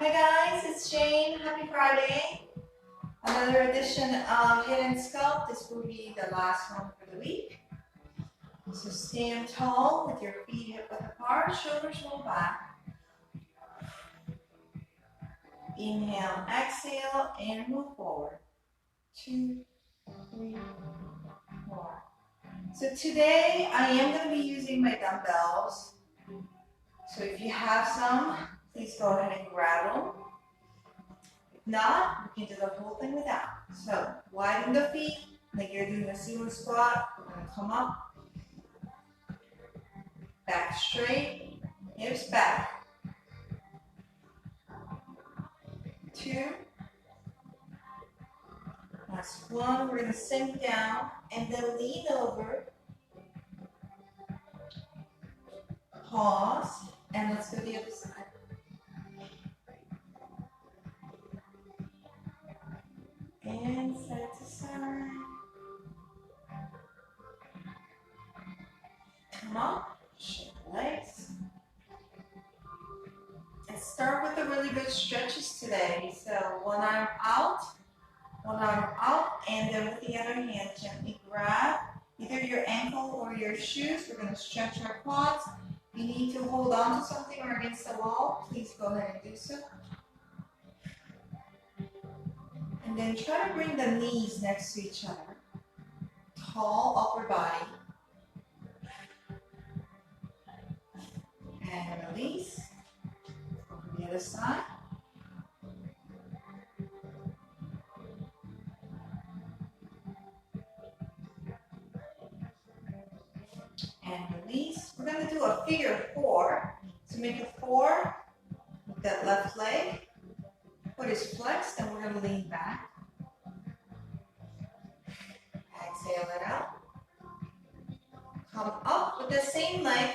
Hi guys, it's Jane. Happy Friday. Another edition of HIIT and Sculpt. This will be the last one for the week. So stand tall with your feet hip width apart, shoulders roll back. Inhale, exhale, and move forward. 2, 3, 4. So today I am going to be using my dumbbells. So if you have some, please go ahead and grab them. If not, you can do the whole thing without. So widen the feet like you're doing a sumo squat. We're going to come up, back straight, hips back. 2. Last 1. We're going to sink down and then lean over. Pause, and let's go to the other side. And side to side. Come up, shake the legs. And start with the really good stretches today. So one arm out, and then with the other hand, gently grab either your ankle or your shoes. We're going to stretch our quads. If you need to hold on to something or against the wall, please go ahead and do so. And then try to bring the knees next to each other. Tall upper body. And release. Over the other side. And release. We're going to do a figure 4. So make a 4 with that left leg. Foot is flexed, and we're going to lean back. Exhale it out. Come up with the same leg.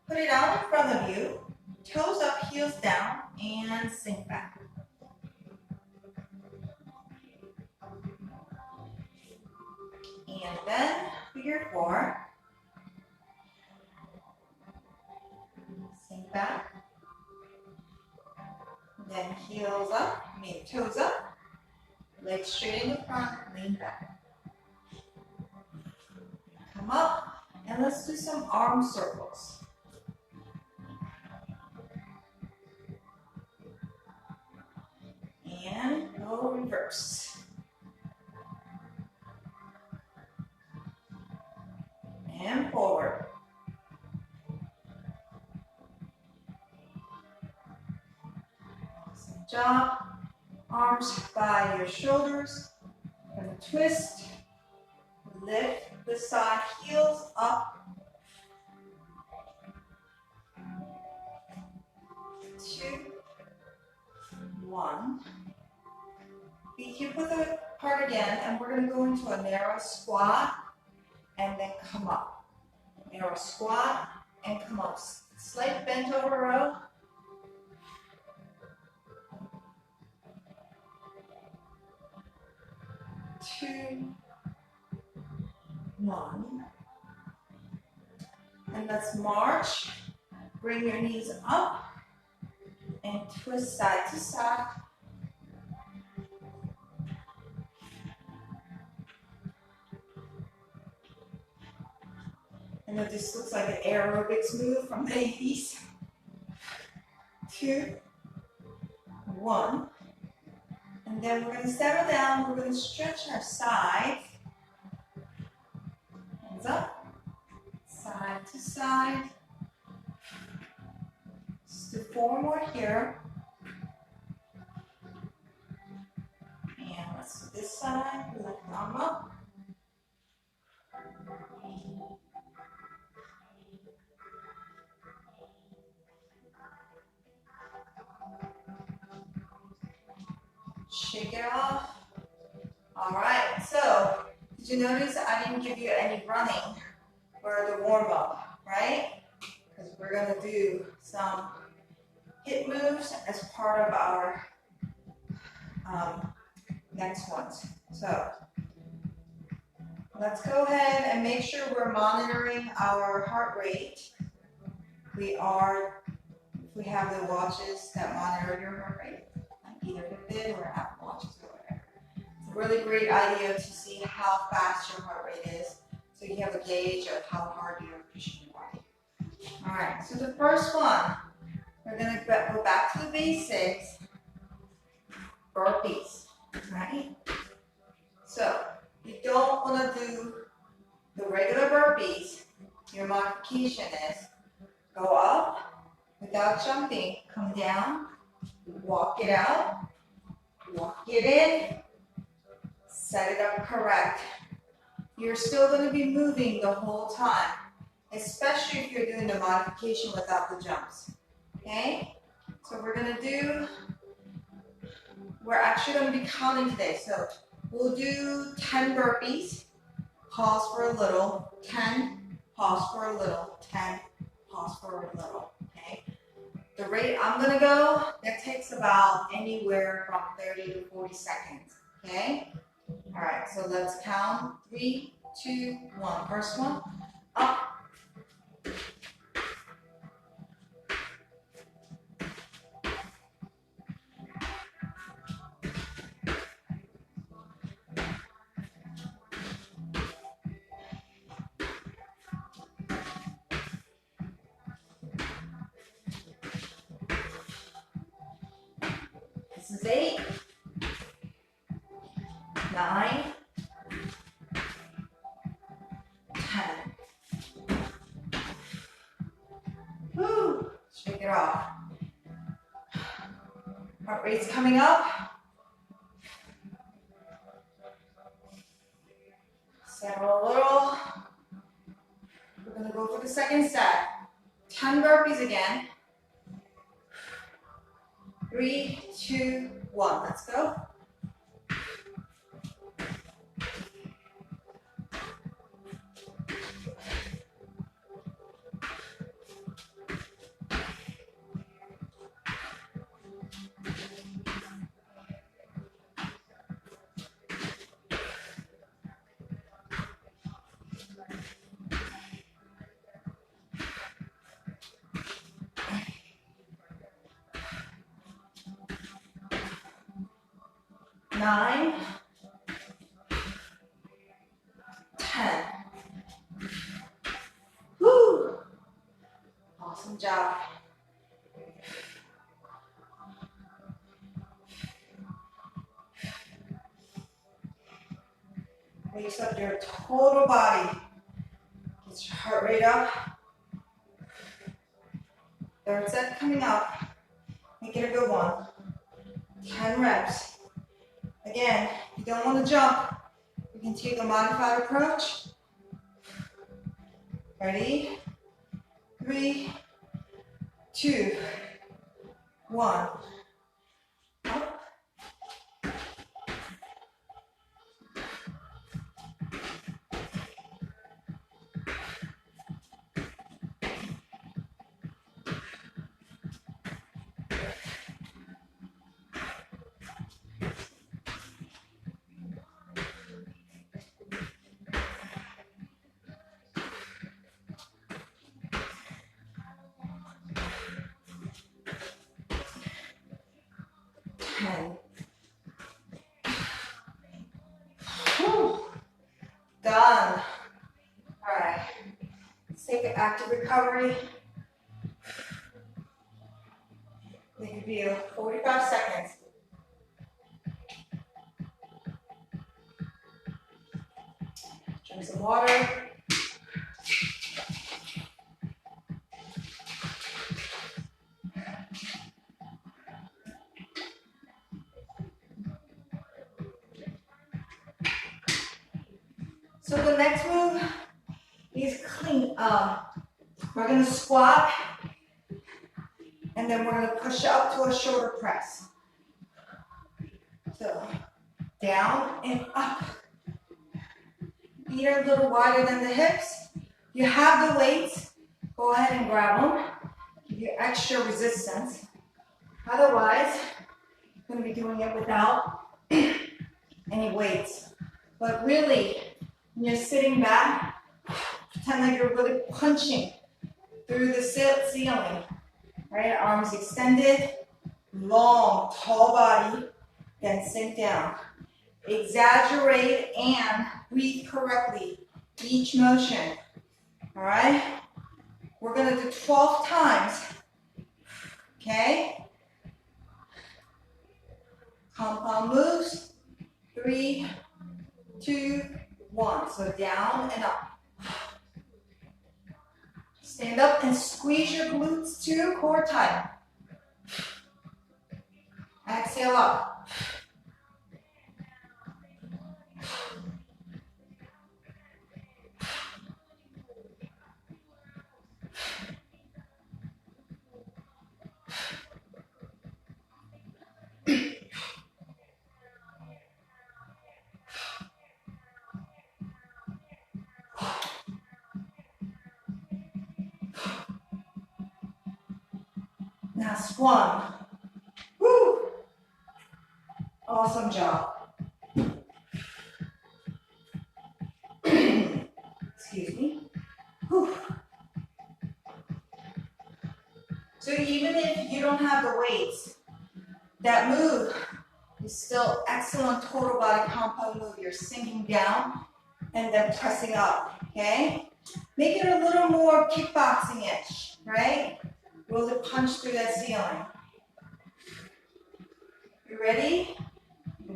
Put it out in front of you. Toes up, heels down, and sink back. And then figure 4. Sink back. Then heels up, toes up, legs straight in the front, lean back. Come up, and let's do some arm circles. And go reverse. And forward. Job, arms by your shoulders. Going to twist, lift the side, heels up. 2, 1. Feet hip width apart again, and we're going to go into a narrow squat and then come up. Narrow squat and come up. Slight bent over row. 2, 1. And let's march. Bring your knees up and twist side to side. I know this looks like an aerobics move from the 80s. 2, 1. And then we're going to settle down. We're going to stretch our sides. Hands up. Side to side. Let's do 4 more here. And let's do this side. Left arm up. Shake it off. All right, so did you notice I didn't give you any running for the warm-up, right? Because we're going to do some HIIT moves as part of our next ones. So let's go ahead and make sure we're monitoring our heart rate. We are, if we have the watches that monitor your heart rate. either Fitbit or Apple Watches or whatever. It's a really great idea to see how fast your heart rate is, so you have a gauge of how hard you're pushing your body. All right, so the first one, we're gonna go back to the basics, burpees, right? So you don't wanna do the regular burpees. Your modification is go up without jumping, come down, walk it out, walk it in, set it up correct. You're still going to be moving the whole time, especially if you're doing the modification without the jumps. Okay? So we're actually going to be counting today. So we'll do 10 burpees, pause for a little, 10, pause for a little, 10, pause for a little. Okay? The rate I'm going to go, that takes about anywhere from 30 to 40 seconds. Okay? All right, so let's count. 3, 2, 1. First one, up. This is 8, 9, 10. Woo! Shake it off. Heart rate's coming up. Settle a little. We're going to go for the second set. 10 burpees again. 3, 2, 1. Let's go. Nine, 10. Woo! Awesome job. Wakes up your total body. Gets your heart rate up. Third set coming up. Make it a good one. 10 reps. Again, you don't want to jump. You can take a modified approach. Ready? 3, 2, 1. Up. Whew. Done. All right. Let's take an active recovery. They could be 45 seconds. Drink some water. So the next move is clean. We're going to squat, and then we're going to push up to a shoulder press. So down and up. Feet are a little wider than the hips. You have the weights. Go ahead and grab them. Give you extra resistance. Otherwise, you're going to be doing it without any weights. But really, when you're sitting back, pretend like you're really punching through the ceiling. Right? Arms extended. long, tall body, then sink down. Exaggerate and breathe correctly each motion. All right? We're going to do 12 times. Okay? Compound moves. 3, 2, 1. So down and up. Stand up and squeeze your glutes to core tight. Exhale up. Last one. Woo! Awesome job. Excuse me. Whew. So even if you don't have the weights, that move is still excellent total body compound move. You're sinking down and then pressing up, okay? Make it a little more kickboxing-ish, right? Really punch through that ceiling. You ready?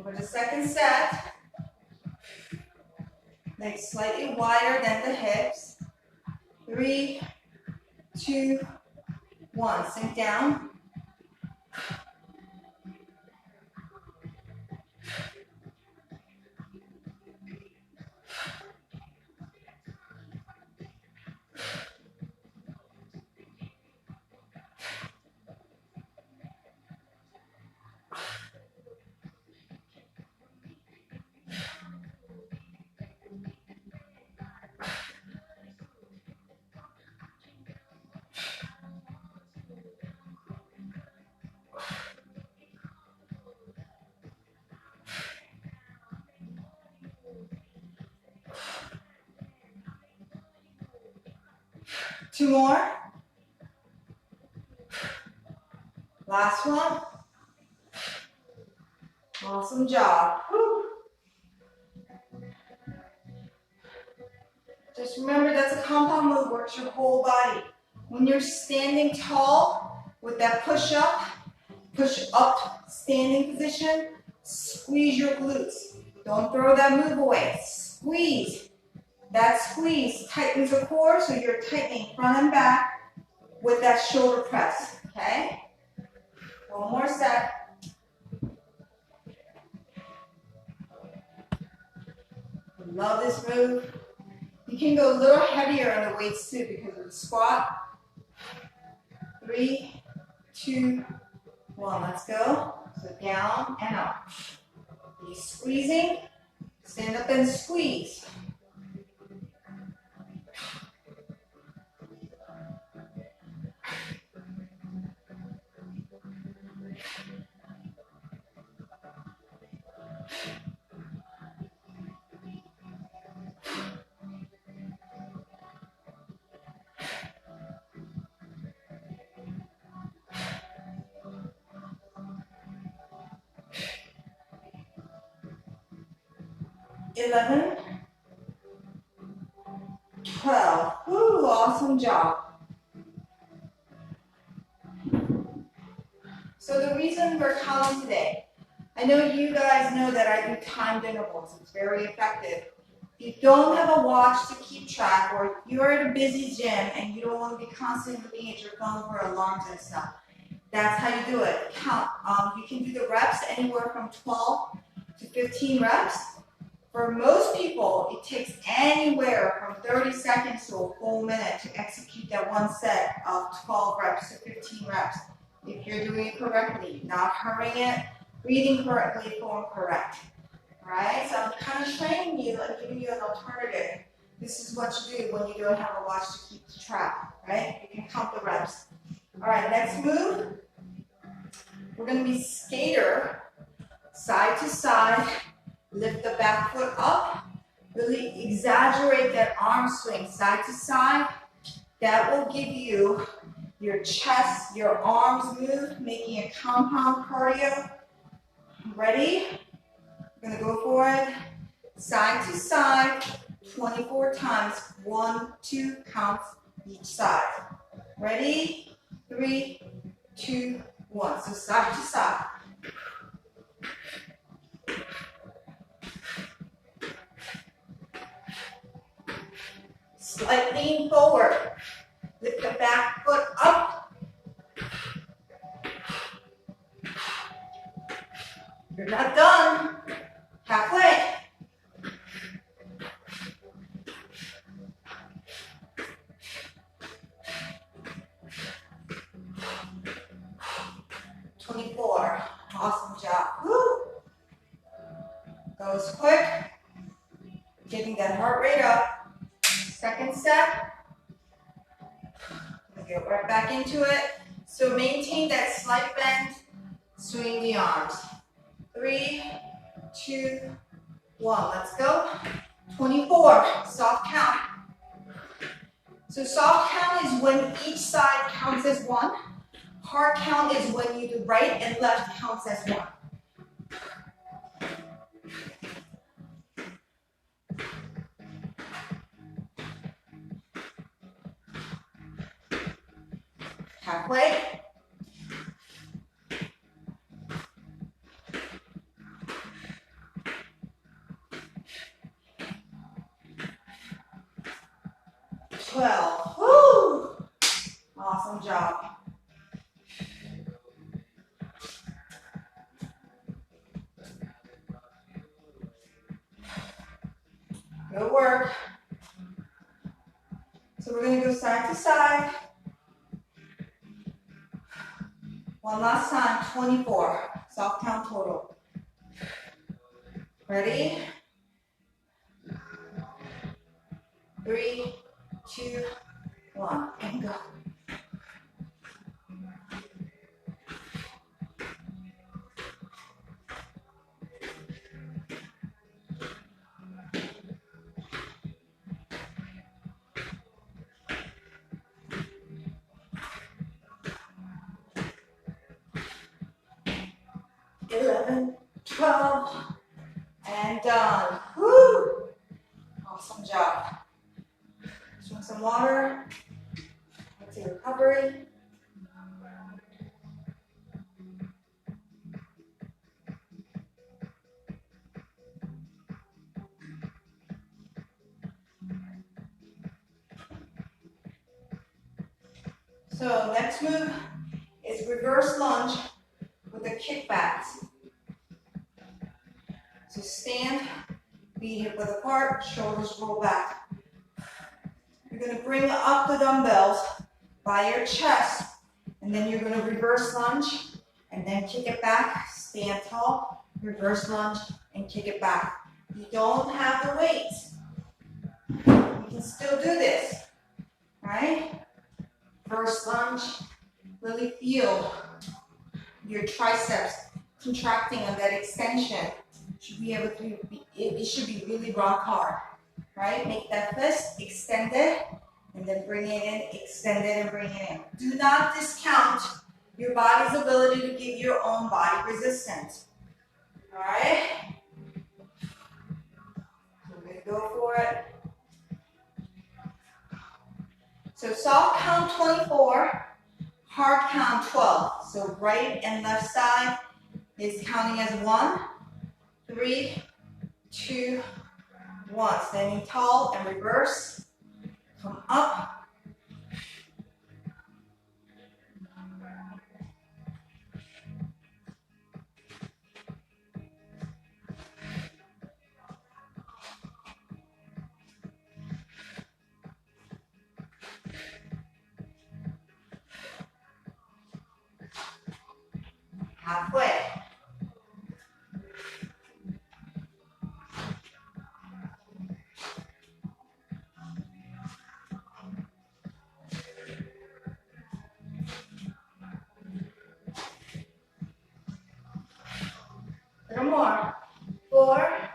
For the second set, legs slightly wider than the hips. 3, 2, 1. Sink down. Two more. Last one. Awesome job. Whew. Just remember that's a compound move, works your whole body. When you're standing tall with that push up standing position, squeeze your glutes. Don't throw that move away. Squeeze. That squeeze tightens the core, so you're tightening front and back with that shoulder press, okay? One more set. Love this move. You can go a little heavier on the weights too because of the squat. 3, 2, 1. Let's go. So down and up. Keep squeezing. Stand up and squeeze. Eleven, 12. Ooh, awesome job. So the reason we're counting today, I know you guys know that I do timed intervals. It's very effective. If you don't have a watch to keep track, or you're at a busy gym and you don't want to be constantly looking at your phone for alarms and stuff, that's how you do it. Count. You can do the reps anywhere from 12 to 15 reps. For most people, it takes anywhere from 30 seconds to a full minute to execute that one set of 12 reps to 15 reps. If you're doing it correctly, not hurrying it, breathing correctly, form correct. All right, so I'm kind of training you and giving you an alternative. This is what you do when you don't have a watch to keep track, right? You can count the reps. All right, next move. We're going to be skater, side to side. Lift the back foot up. Really exaggerate that arm swing side to side. That will give you your chest, your arms move, making a compound cardio. Ready? We're gonna go for it. Side to side, 24 times. 1, 2 counts each side. Ready? 3, 2, 1. So side to side. Slight lean forward. Lift the back foot up. You're not done. Halfway. Awesome job. Woo. Goes quick. Getting that heart rate up. Second set. Get right back into it. So maintain that slight bend. Swing the arms. 3, 2, 1. Let's go. 24. Soft count. So soft count is when each side counts as 1. Hard count is when you do right and left counts as 1. Halfway. Woo! Awesome job. Good work. So we're going to go side to side. One last time, 24. Soft count total. Ready? 3, 2, 1, and go. Eleven, 12, and done. Woo! Awesome job. Drink some water. Let's see recovery. So next move is reverse lunge with the kickbacks. So stand, feet hip width apart, shoulders roll back. You're going to bring up the dumbbells by your chest, and then you're going to reverse lunge, and then kick it back, stand tall, reverse lunge, and kick it back. You don't have the weight. You can still do this, right? Reverse lunge, really feel your triceps contracting on that extension. Should be able to, it should be really rock hard, right? Make that fist, extend it, and then bring it in, extend it, and bring it in. Do not discount your body's ability to give your own body resistance, all right? So we're gonna go for it. So soft count 24, hard count 12. So right and left side is counting as 1, 3, 2, 1. Standing tall and reverse. Come up. Halfway. Little more. 4,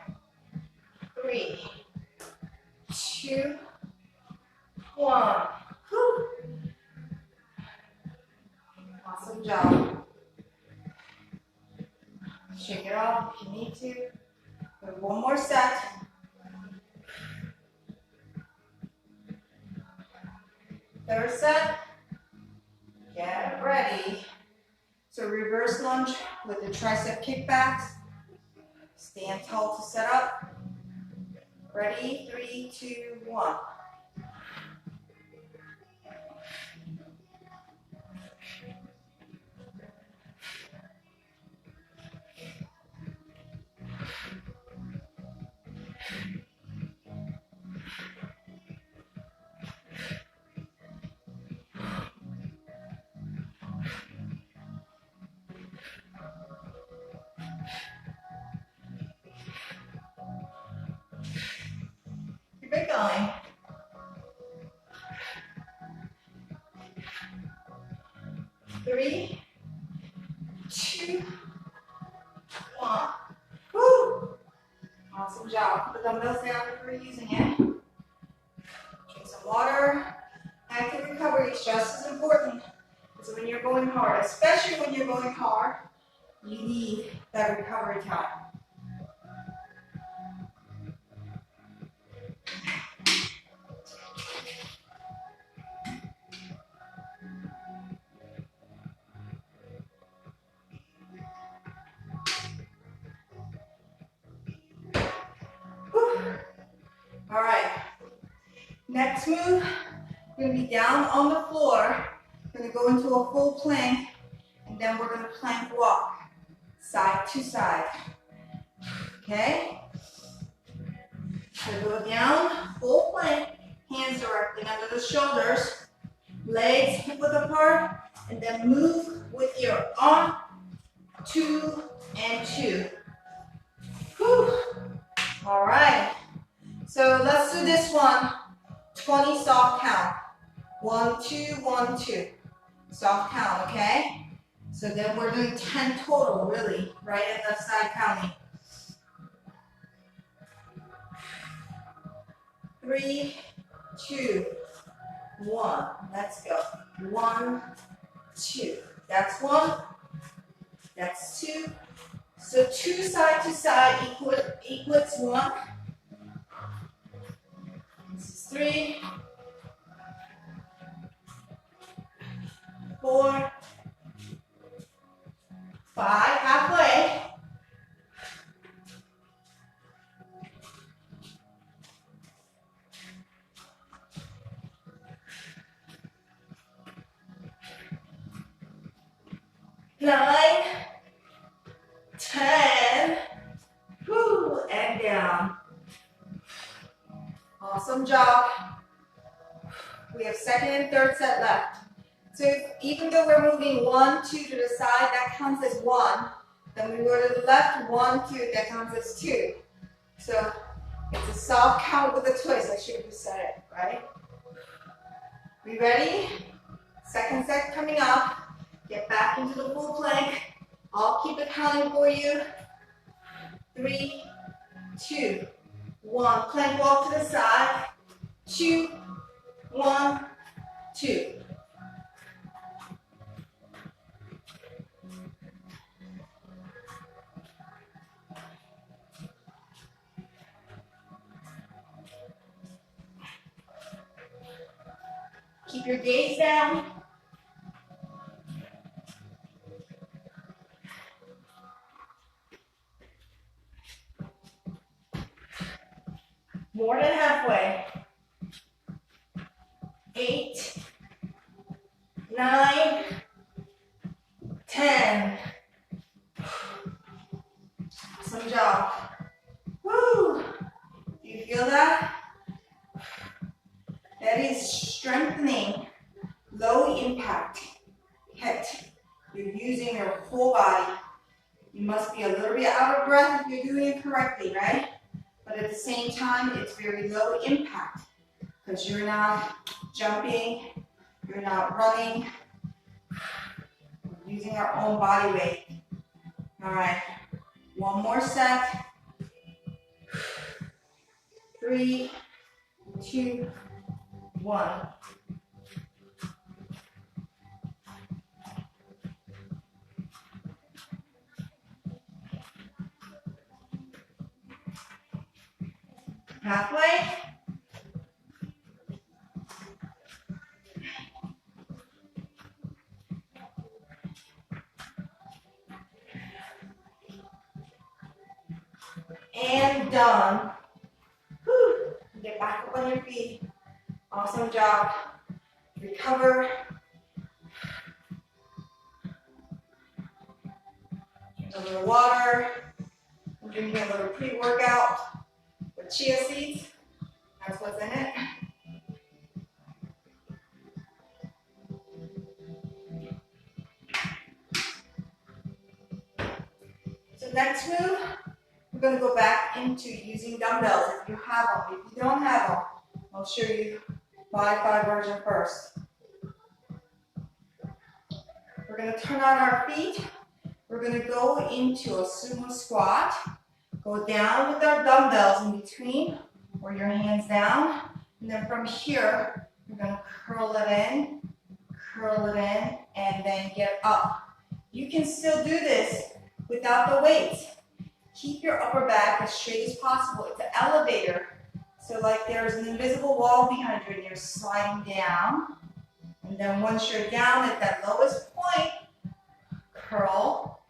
3, 2, 1. Whew. Awesome job. Shake it off if you need to. Good. One more set. Third set. Get ready. So reverse lunge with the tricep kickbacks. Stand tall to set up. Ready? 3, 2, 1. Keep it going. 3, 2, 1. Woo! Awesome job. Put the dumbbells down if you're using it. Drink some water. Active recovery is just as important as when you're going hard, especially when you're going hard. You need that recovery time. All right, next move, we're gonna be down on the floor. We're gonna go into a full plank, and then we're gonna plank walk, side to side, okay? So go down, full plank, hands directly under the shoulders, legs hip-width apart, and then move with your arm, 2 and 2. Whew. All right. So let's do this one, 20 soft count. 1, 2, 1, 2. Soft count, okay? So then we're doing 10 total, really, right and left side counting. 3, 2, 1. Let's go. 1, 2. That's 1. That's 2. So 2 side to side equals 1. This is 3, 4, 5, halfway. 9, 10, whoo, and down. Awesome job. We have second and third set left. So even though we're moving 1, 2 to the side, that counts as 1. Then we go to the left, 1, 2, that counts as 2. So it's a soft count with a twist. I should have said it, right? We ready? Second set coming up. Get back into the full plank. I'll keep it counting for you. 3, 2, 1. Plank walk to the side. 2, 1, 2. Keep your gaze down. More than halfway. 8, 9, 10. Awesome job. Woo! Do you feel that? That is strengthening, low impact HIIT. You're using your whole body. You must be a little bit out of breath if you're doing it correctly, right? But at the same time, it's very low impact because you're not jumping, you're not running, we're using our own body weight. All right, one more set. 3, 2, 1. Halfway. And done. Whew. Get back up on your feet. Awesome job. Recover. Drink a little water. I'm drinking a little pre-workout with chia seeds. That's what's in it. So next move, we're going to go back into using dumbbells if you have them. If you don't have them, I'll show you modified version first. We're going to turn on our feet. We're going to go into a sumo squat. Go down with our dumbbells in between, or your hands down. And then from here, we're going to curl it in, and then get up. You can still do this without the weights. Keep your upper back as straight as possible. It's an elevator. So like there's an invisible wall behind you and you're sliding down. And then once you're down at that lowest point, curl,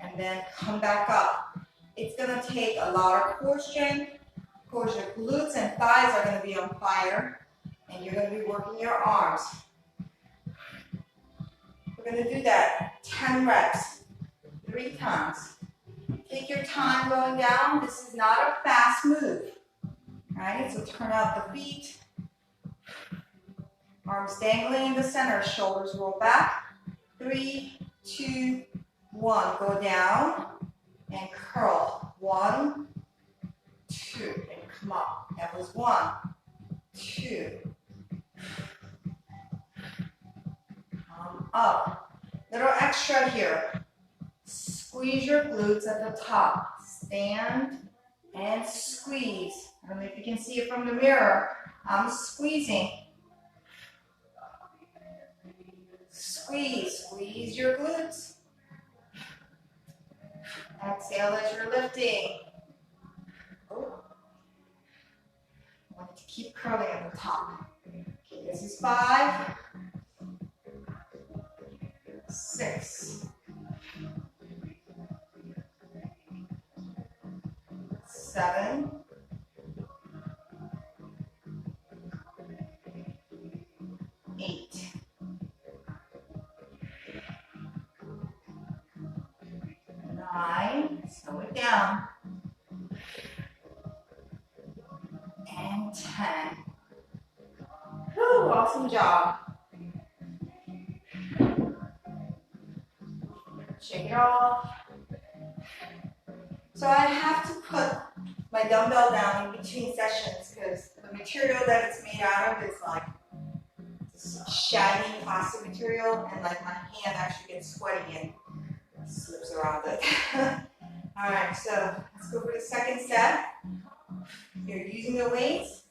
and then come back up. It's going to take a lot of core strength. Of course, your glutes and thighs are going to be on fire, and you're going to be working your arms. We're going to do that 10 reps, 3 times. Take your time going down. This is not a fast move. All right, so turn out the feet. Arms dangling in the center, shoulders roll back. 3, 2, 1. Go down and curl. 1, 2, and come up. That was 1, 2. Come up. Little extra here. Squeeze your glutes at the top. Stand and squeeze. I don't know if you can see it from the mirror. I'm squeezing. Squeeze. Squeeze your glutes. Exhale as you're lifting. Oh. I want you to keep curling at the top. Okay, this is 5, 6, 7, 8, 9, slow it down, and 10. Whew, awesome job. Shake it off. So I have to put my dumbbell down in between sessions because the material that it's made out of is like this shiny plastic material, and like my hand actually gets sweaty and slips around it. All right, so let's go for the second set. You're using the weights.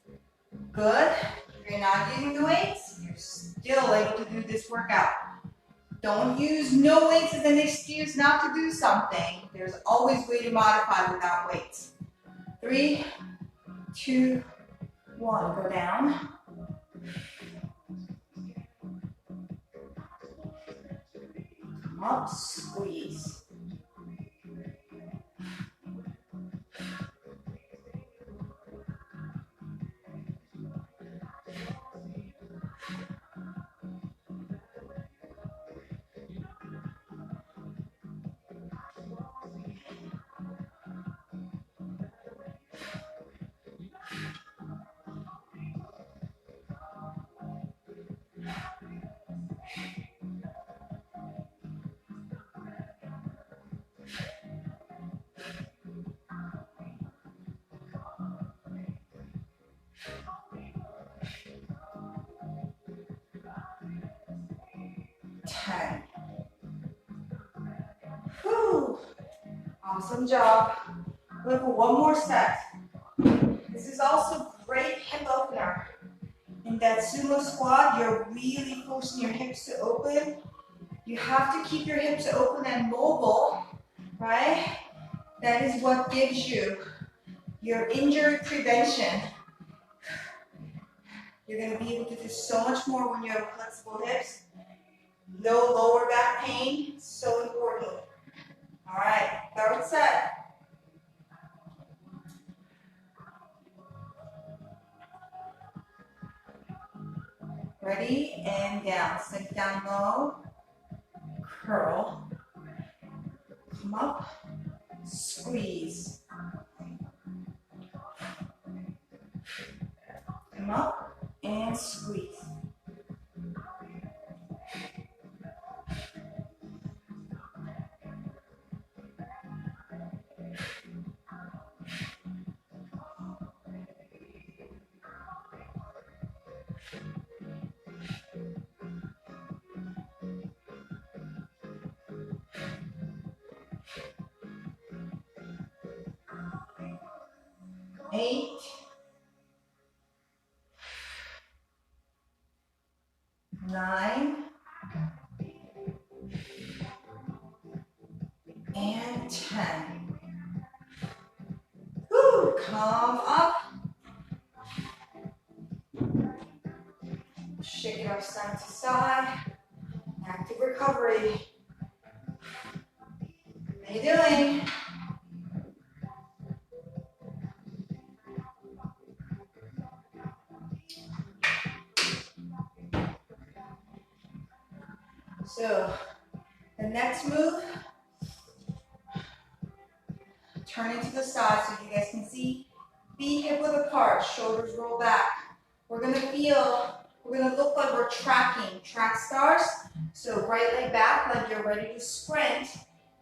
Good. If you're not using the weights, you're still able to do this workout. Don't use no weights as an excuse not to do something. There's always a way to modify without weights. 3, 2, 1. Go down. Come up, squeeze. Whew. Awesome job. We'll go one more set. This is also great hip opener. In that sumo squat, you're really forcing your hips to open. You have to keep your hips open and mobile, right? That is what gives you your injury prevention. You're going to be able to do so much more when you have flexible hips. No lower back pain, so important. All right, third set. Ready, and down. Sink down low, curl, come up, squeeze. Come up and squeeze. Eight, 9, and 10. Woo, come up. Shake it up side to side. Active recovery. How you doing? So, the next move, turn it to the side so you guys can see. Feet hip width apart, shoulders roll back. We're gonna look like we're tracking, track stars. So right leg back, like you're ready to sprint.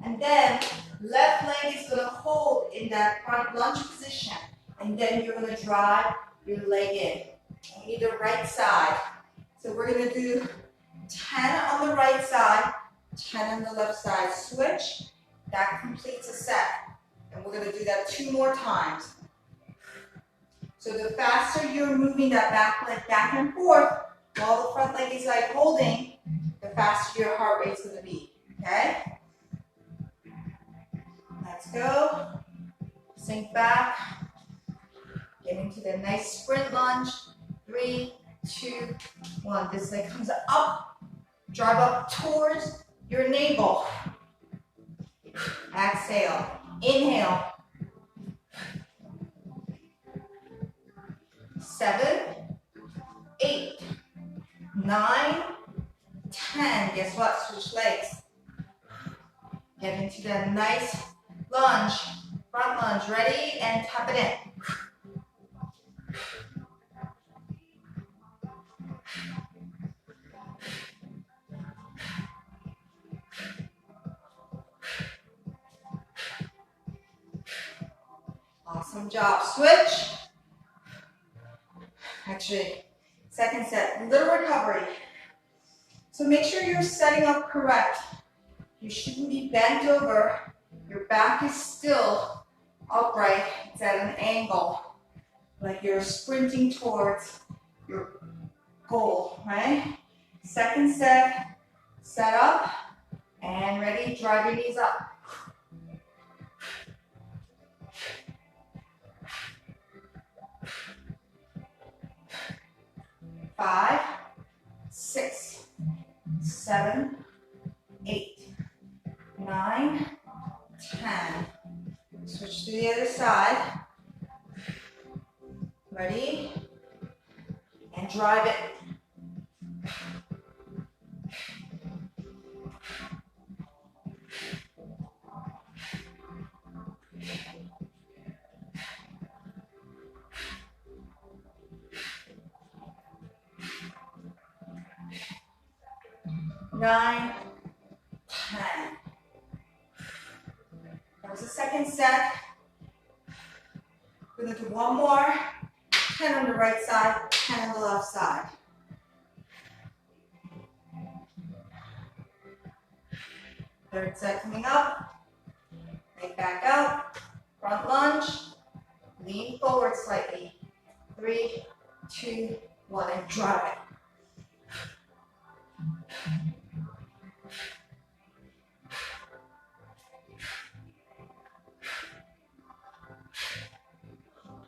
And then left leg is gonna hold in that front lunge position. And then you're gonna drive your leg in. We need the right side. So we're gonna do 10 on the right side, 10 on the left side. Switch, that completes a set. And we're gonna do that 2 more times. So the faster you're moving that back leg back and forth, while the front leg is like holding, the faster your heart rate's gonna be, okay? Let's go. Sink back. Get into the nice sprint lunge. 3, 2, 1. This leg comes up. Drive up towards your navel. Exhale. Inhale. 7, 8, 9, 10. Guess what? Switch legs. Get into that nice lunge. Front lunge. Ready? And tap it in. Awesome job. Switch. Actually, second set, little recovery. So make sure you're setting up correct. You shouldn't be bent over. Your back is still upright. It's at an angle, like you're sprinting towards your goal, right? Second set, set up, and ready, drive your knees up. 5, 6, 7, 8, 9, 10. Switch to the other side. Ready? And drive it. Nine, 10. That was the second set. We're going to do one more. 10 on the right side, 10 on the left side. Third set coming up. Leg back out. Front lunge. Lean forward slightly. 3, 2, 1, and drive it.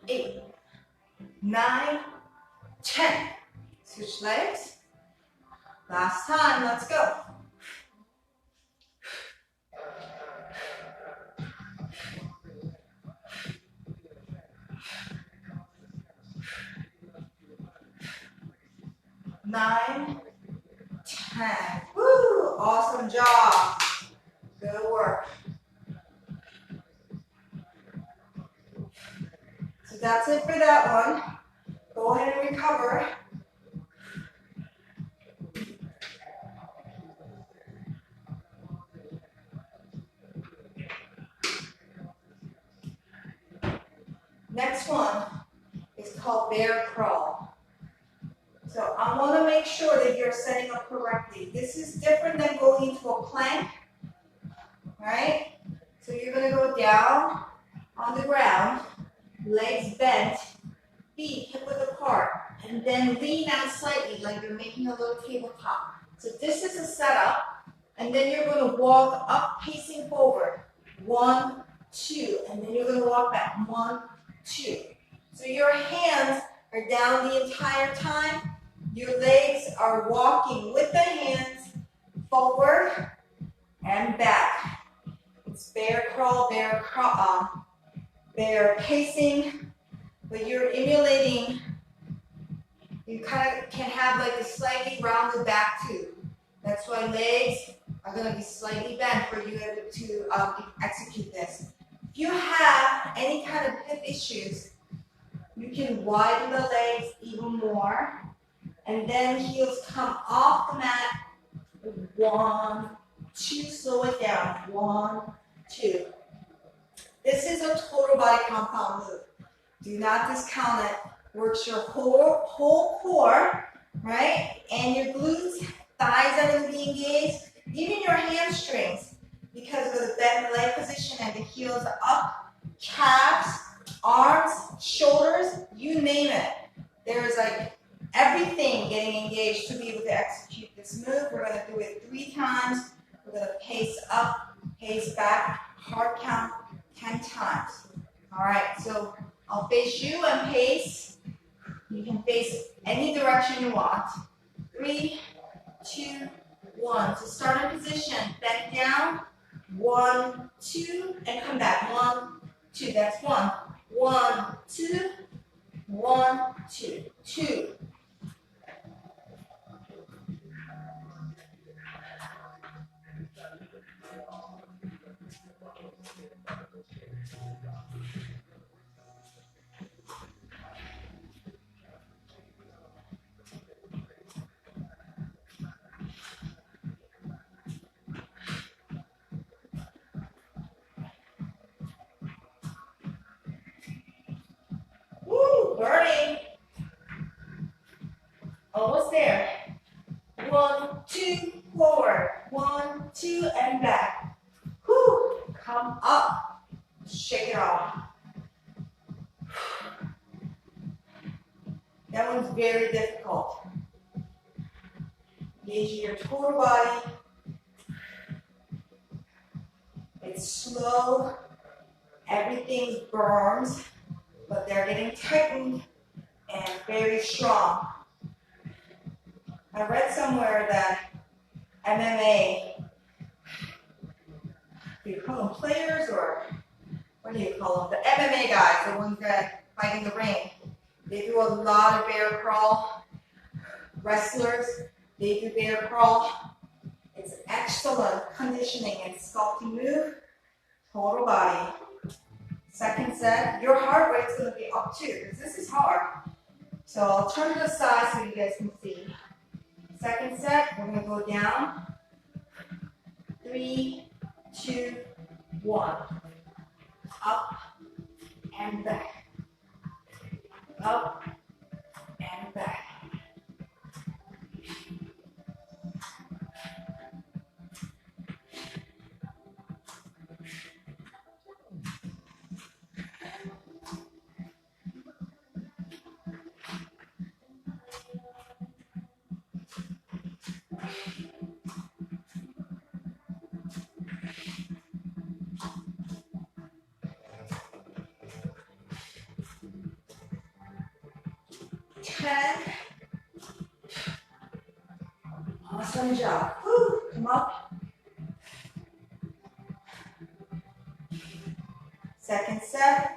8, 9, 10. Switch legs. Last time, let's go. 9, 10. Woo! Awesome job. Good work. So that's it for that one. Go ahead and recover. Next one is called bear crawl. So I want to make sure that you're setting up correctly. This is different than going into a plank, right? So you're going to go down on the ground, legs bent, feet hip-width apart, and then lean out slightly like you're making a little tabletop. So this is a setup, and then you're going to walk up, pacing forward. 1, 2, and then you're going to walk back. 1, 2. So your hands are down the entire time. Your legs are walking with the hands forward and back. It's bear crawl, bear pacing, but you're emulating. You kind of can have like a slightly rounded back too. That's why legs are going to be slightly bent for you to execute this. If you have any kind of hip issues, you can widen the legs even more, and then heels come off the mat. 1, 2, slow it down. 1, 2. This is a total body compound move. Do not discount it. Works your whole core, right? And your glutes, thighs are going to be engaged, even your hamstrings, because of the bent leg position and the heels up, calves, arms, shoulders, you name it. There's like everything getting engaged to be able to execute this move. We're going to do it 3 times. We're going to pace up, pace back, hard count 10 times. All right, so I'll face you and pace. You can face any direction you want. 3, 2, 1. So start in position, bend down. 1, 2, and come back. 1, 2. That's 1. 1, 2. 1, 2. 2. Woo, burning. Almost there. 1, 2, forward. 1, 2, and back. Woo, come up. Shake it off. That one's very difficult. Engage your total body. It's slow. Everything burns, but they're getting tightened and very strong. I read somewhere that MMA, do you call them players or what do you call them? The MMA guys, the ones that fight in the ring, they do a lot of bear crawl. Wrestlers, they do bear crawl. It's an excellent conditioning and sculpting move. Total body. Second set, your heart rate's going to be up too, because this is hard. So I'll turn to the side so you guys can see. Second set, we're going to go down. 3, 2, 1. Up and back. Up and back. Awesome job. Woo. Come up. Second set.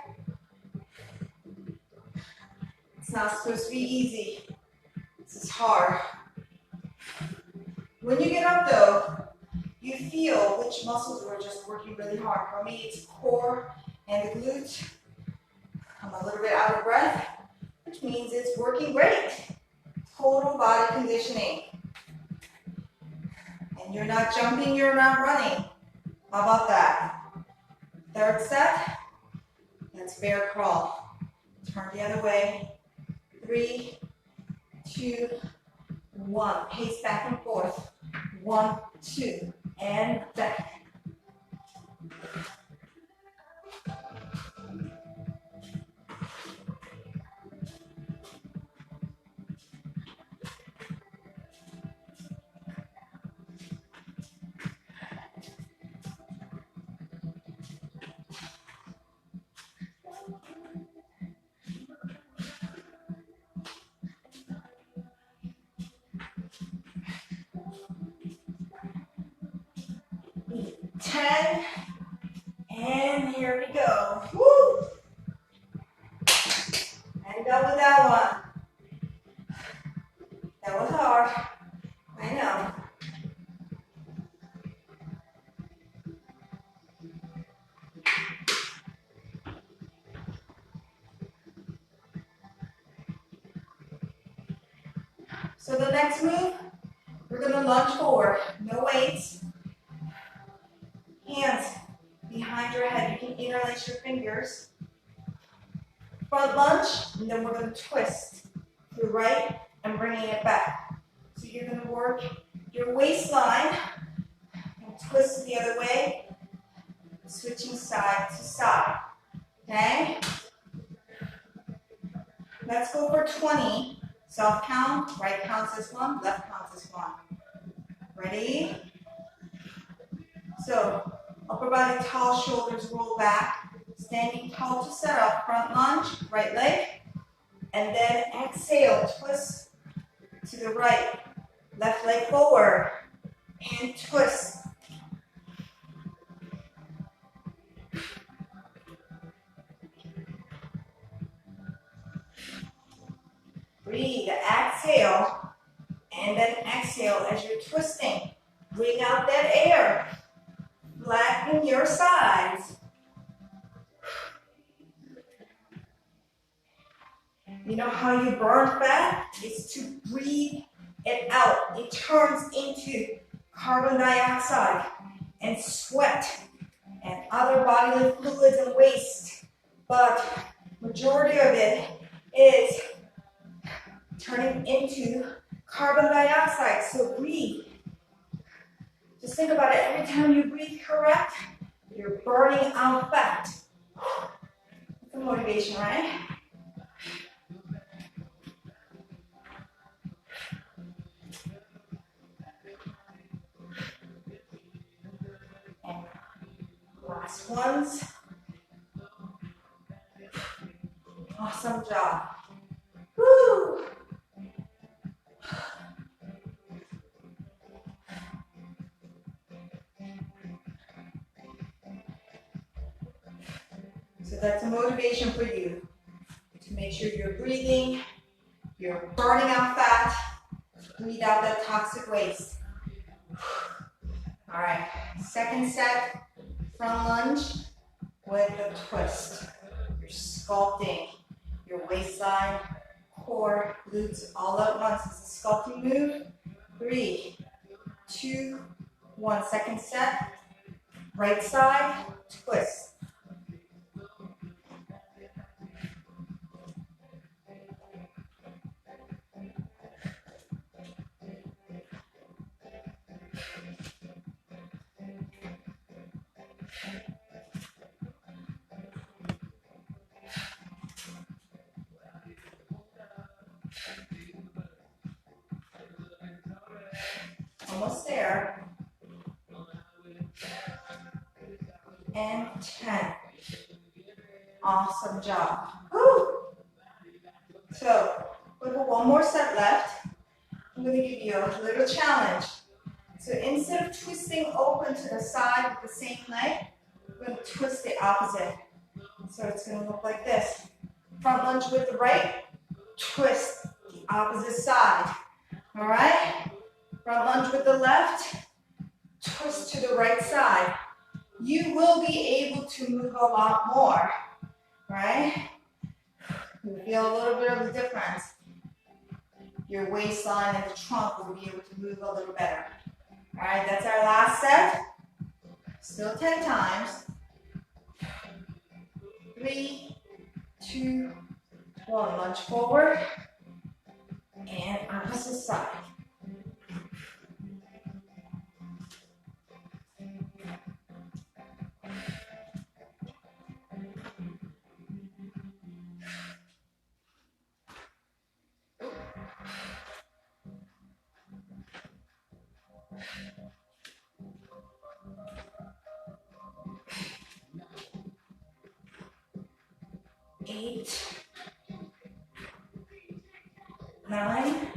It's not supposed to be easy. This is hard. When you get up though, you feel which muscles were just working really hard. For me, it's core and the glutes. I'm a little bit out of breath, which means it's working great. Total body conditioning. And you're not jumping, you're not running. How about that? Third set, that's bear crawl. Turn the other way. 3, 2, 1. Pace back and forth. 1, 2, and back. And here we go. Woo! And done with that one. That was hard. I know. So the next move, we're going to lunge forward. No weights. Hands behind your head. You can interlace your fingers. Front lunge, and then we're going to twist to the right and bringing it back. So you're going to work your waistline and twist the other way, switching side to side. Okay? Let's go for 20. Self count, right counts as 1, left counts as 1. Ready? So, upper body tall, shoulders roll back. Standing tall to set up, front lunge, right leg. And then exhale, twist to the right. Left leg forward. And twist. Breathe, exhale. And then exhale as you're twisting. Bring out that air. Flatten your sides. You know how you burn fat? It's to breathe it out. It turns into carbon dioxide and sweat and other bodily fluids and waste. But majority of it is turning into carbon dioxide. So breathe. Just think about it. Every time you breathe correct, you're burning out fat. That's a motivation, right? And last ones. Awesome job. Woo! So that's a motivation for you to make sure you're breathing, you're burning out fat, breathe out that toxic waste. All right, second set, front lunge with a twist. You're sculpting your waistline, core, glutes all at once. It's a sculpting move. 3, 2, 1. Second set, right side, twist. Almost there. And 10. Awesome job. Woo! So, we've got one more set left. I'm going to give you a little challenge. So instead of twisting open to the side with the same leg, we're going to twist the opposite. So it's going to look like this. Front lunge with the right, twist the opposite side. All right? Front lunge with the left, twist to the right side. You will be able to move a lot more, right? You feel a little bit of a difference. Your waistline and the trunk will be able to move a little better. All right, that's our last set. Still 10 times. 3, 2, 1. Lunge forward and opposite side. Eight, 9,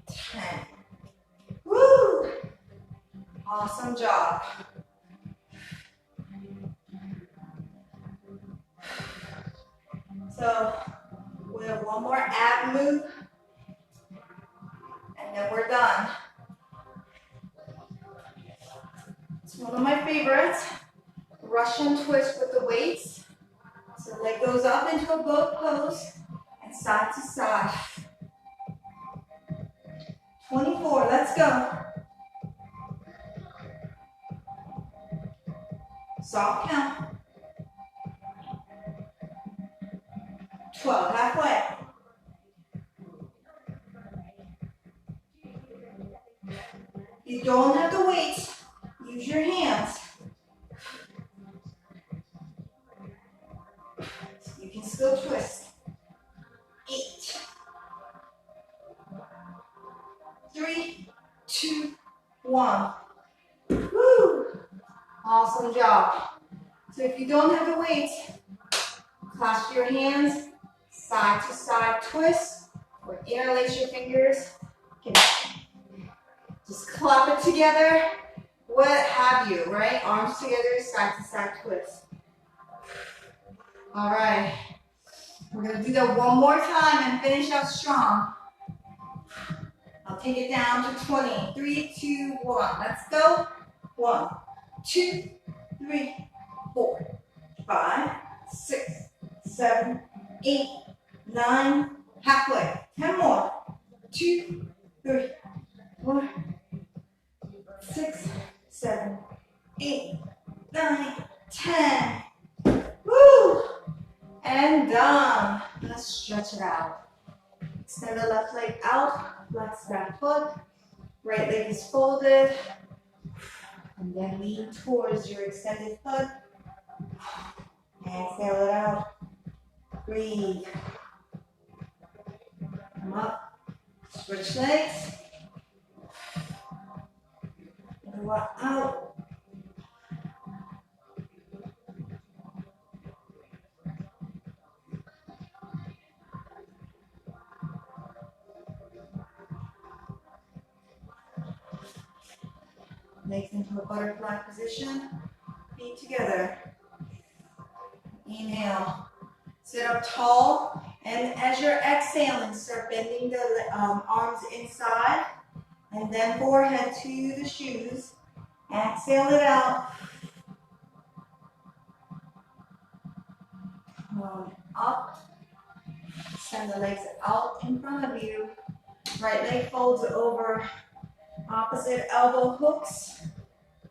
10. Woo! Awesome job. So we have one more ab move, and then we're done. It's one of my favorites. Russian twist with the weights. So leg goes up into a boat pose and side to side. 24, let's go. Soft count. 12, halfway. You don't have the weights, use your hands. You can still twist. 8, 3, 2, 1. Woo! Awesome job. So if you don't have the weights, clasp your hands, side to side twist, or interlace your fingers. Just clap it together, what have you, right? Arms together, side to side twist. All right. We're going to do that one more time and finish out strong. I'll take it down to 20. 3, 2, 1. Let's go. 1, 2, 3, 4, 5, 6, 7, 8, 9. Halfway. 10 more. 2, 3, 4, 6, 7, 8, 9, 10. Woo! And done. Let's stretch it out. Extend the left leg out, flex that foot. Right leg is folded. And then lean towards your extended foot. Exhale it out. Breathe. Come up. Switch legs. Go out. Legs into a butterfly position. Feet together. Inhale. Sit up tall. And as you're exhaling, start bending the arms inside. And then forehead to the shoes. Exhale it out. Come up. Send the legs out in front of you. Right leg folds over. Opposite elbow hooks.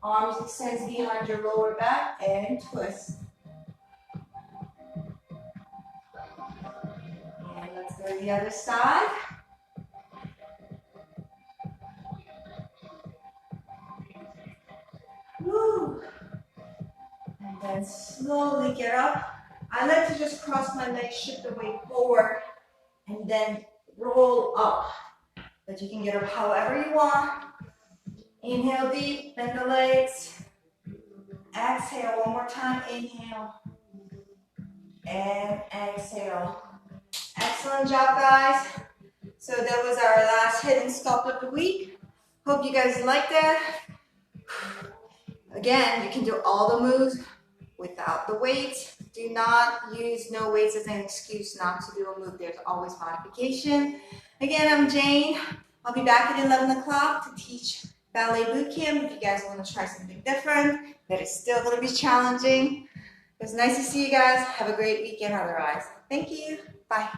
Arms extends behind your lower back and twist. And let's go to the other side. Woo. And then slowly get up. I like to just cross my legs, shift the weight forward, and then roll up. But you can get up however you want. Inhale deep, bend the legs. Exhale one more time. Inhale. And exhale. Excellent job, guys. So that was our last HIIT and Sculpt of the week. Hope you guys liked it. Again, you can do all the moves without the weights. Do not use no weights as an excuse not to do a move. There's always modification. Again, I'm Jane. I'll be back at 11 o'clock to teach ballet boot camp if you guys want to try something different that is still going to be challenging. It was nice to see you guys. Have a great weekend otherwise. Thank you. Bye.